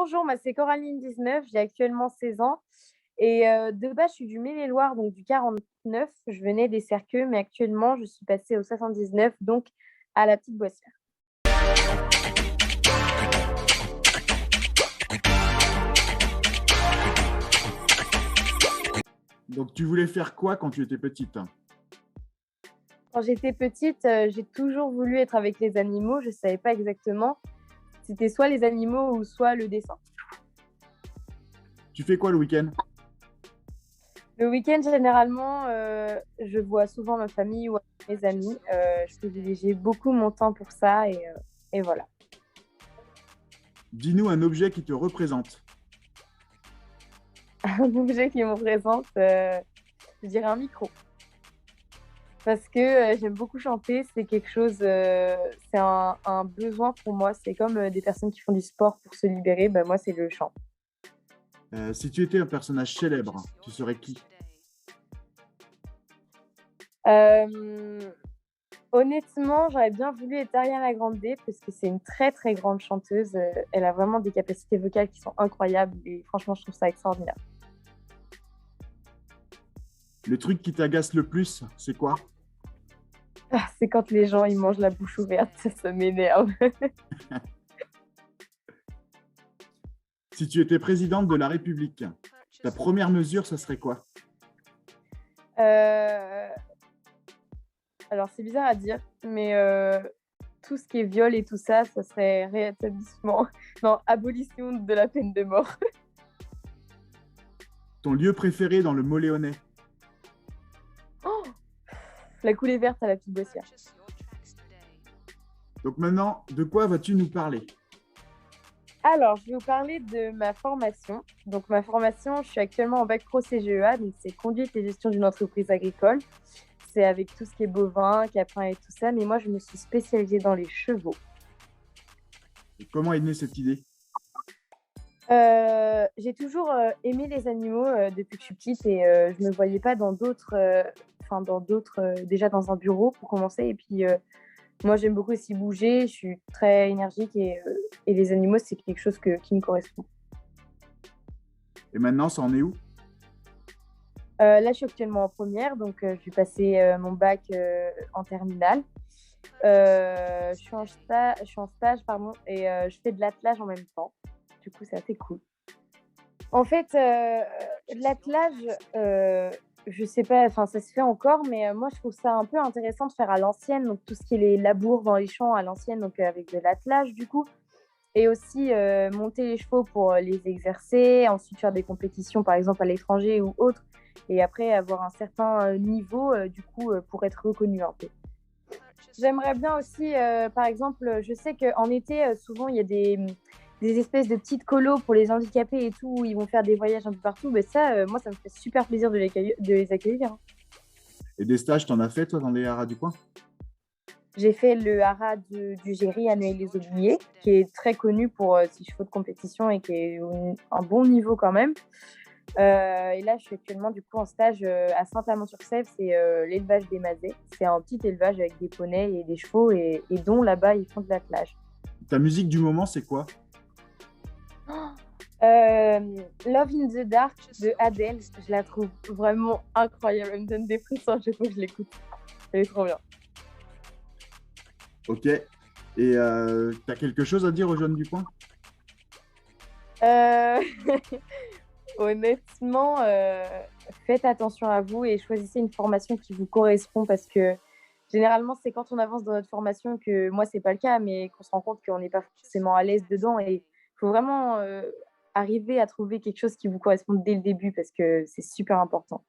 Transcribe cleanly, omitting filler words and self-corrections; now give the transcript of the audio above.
Bonjour, moi c'est Coraline 19, j'ai actuellement 16 ans et de base je suis du Maine-et-Loire, donc du 49. Je venais des Serqueux, mais actuellement je suis passée au 79, donc à la Petite Boissière. Donc, tu voulais faire quoi quand tu étais petite? Quand j'étais petite, j'ai toujours voulu être avec les animaux, je savais pas exactement. C'était soit les animaux ou soit le dessin. Tu fais quoi le week-end? Le week-end généralement, je vois souvent ma famille ou mes amis. Je privilégie beaucoup mon temps pour ça et voilà. Dis-nous un objet qui te représente. Un objet qui me représente, je dirais un micro. Parce que j'aime beaucoup chanter, c'est quelque chose, c'est un besoin pour moi. C'est comme des personnes qui font du sport pour se libérer, ben, moi, c'est le chant. Si tu étais un personnage célèbre, tu serais qui? Euh, Honnêtement, j'aurais bien voulu être Ariana Grande parce que c'est une très très grande chanteuse. Elle a vraiment des capacités vocales qui sont incroyables et franchement, je trouve ça extraordinaire. Le truc qui t'agace le plus, c'est quoi? Ah, c'est quand les gens ils mangent la bouche ouverte, ça m'énerve. Si tu étais présidente de la République, ta première mesure, ça serait quoi? Euh, Alors, c'est bizarre à dire, mais tout ce qui est viol et tout ça, ça serait rétablissement, non, abolition de la peine de mort. Ton lieu préféré dans le Mot-Léonnais? Oh, la coulée verte à la petite boissière. Donc maintenant, de quoi vas-tu nous parler? Alors, je vais vous parler de ma formation. Donc, ma formation, je suis actuellement en bac pro CGEA, donc c'est conduite et gestion d'une entreprise agricole. C'est avec tout ce qui est bovin, caprin et tout ça, mais moi, je me suis spécialisée dans les chevaux. Et comment est née cette idée? J'ai toujours aimé les animaux depuis que je suis petite et je me voyais pas dans d'autres, déjà dans un bureau pour commencer. Et puis moi, j'aime beaucoup aussi bouger, je suis très énergique et les animaux, c'est quelque chose qui me correspond. Et maintenant, ça en est où? Là, je suis actuellement en première, donc je vais passer mon bac en terminale. Je suis en stage, pardon, et je fais de l'attelage en même temps. Du coup, c'est assez cool. En fait, l'attelage, je sais pas, enfin, ça se fait encore, mais moi, je trouve ça un peu intéressant de faire à l'ancienne, donc tout ce qui est les labours dans les champs à l'ancienne, donc avec de l'attelage, du coup, et aussi monter les chevaux pour les exercer, ensuite faire des compétitions, par exemple, à l'étranger ou autre, et après avoir un certain niveau, du coup, pour être reconnu un peu. J'aimerais bien aussi, par exemple, je sais qu'en été, souvent, il y a des espèces de petites colos pour les handicapés et tout, où ils vont faire des voyages un peu partout. Mais ça, moi, ça me fait super plaisir de les accueillir, hein. Et des stages, t'en as fait, toi, dans les haras du coin? J'ai fait le haras du Géry à Noël-les-Aubiers, qui est très connu pour ses chevaux de compétition et qui est un bon niveau quand même. Et là, je suis actuellement du coup en stage à Saint-Amand-sur-Sèvre, c'est l'élevage des Mazets. C'est un petit élevage avec des poneys et des chevaux et dont là-bas, ils font de l'attelage. Ta musique du moment, c'est quoi? Love in the Dark de Adele, je la trouve vraiment incroyable. Elle me donne des frissons à chaque fois que je l'écoute. Elle est trop bien. Ok. Et t'as quelque chose à dire aux jeunes du coin? Euh, Honnêtement, faites attention à vous et choisissez une formation qui vous correspond parce que généralement, c'est quand on avance dans notre formation que moi, c'est pas le cas, mais qu'on se rend compte qu'on n'est pas forcément à l'aise dedans et il faut vraiment arriver à trouver quelque chose qui vous correspond dès le début parce que c'est super important.